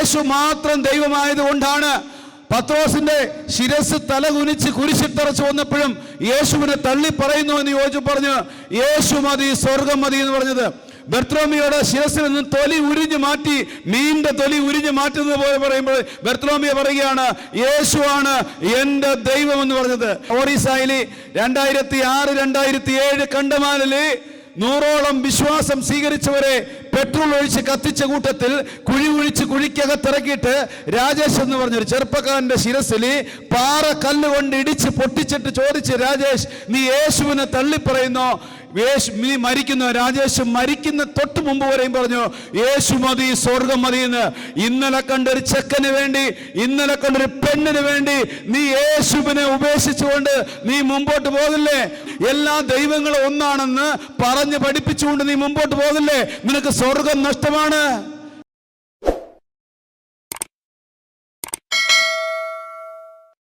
യേശു മാത്രം ദൈവമായതുകൊണ്ടാണ് പത്രോസിന്റെ ശിരസ് തലകുനിച്ച് കുരിശിട്ടറച്ച് വന്നപ്പോഴും യേശുവിനെ തള്ളി പറയുന്നു എന്ന് യോജിച്ച് പറഞ്ഞു, യേശു മതി, സ്വർഗം മതി എന്ന് പറഞ്ഞത്. ബർത്തലോമിയോടെ ശിരസിൽ നിന്ന് തൊലി ഉരിഞ്ഞു മാറ്റി, മീനിന്റെ തൊലി ഉരിഞ്ഞു മാറ്റുന്നത് പോലെ പറയുമ്പോൾ ബർത്തലോമിയ പറയുകയാണ്, യേശുവാണ് എന്റെ ദൈവം എന്ന് പറഞ്ഞത്. ഒറീസയിലെ 2006-2007 കണ്ടമാനിലെ 100ഓളം വിശ്വാസം സ്വീകരിച്ചവരെ പെട്രോൾ ഒഴിച്ച് കത്തിച്ച കൂട്ടത്തിൽ കുഴിക്കകത്തിറക്കിയിട്ട് രാജേഷ് എന്ന് പറഞ്ഞൊരു ചെറുപ്പക്കാരന്റെ ശിരസിൽ പാറ കല്ലുകൊണ്ട് ഇടിച്ച് പൊട്ടിച്ചിട്ട് ചോദിച്ച്, രാജേഷ് നീ യേശുവിനെ തള്ളിപ്പറയുന്നോ? നീ മരിക്കുന്നു. രാജേഷ് മരിക്കുന്ന തൊട്ട് മുമ്പ് വരെയും പറഞ്ഞു, യേശു മതി, സ്വർഗം മതി എന്ന്. ഇന്നലെ കണ്ടൊരു ചെക്കന് വേണ്ടി, ഇന്നലെ കണ്ടൊരു പെണ്ണിന് വേണ്ടി നീ യേശുവിനെ ഉപേക്ഷിച്ചുകൊണ്ട് നീ മുമ്പോട്ട് പോകില്ലേ? എല്ലാ ദൈവങ്ങളും ഒന്നാണെന്ന് പറഞ്ഞ് പഠിപ്പിച്ചുകൊണ്ട് നീ മുമ്പോട്ട് പോകില്ലേ? നിനക്ക് സ്വർഗം നഷ്ടമാണ്.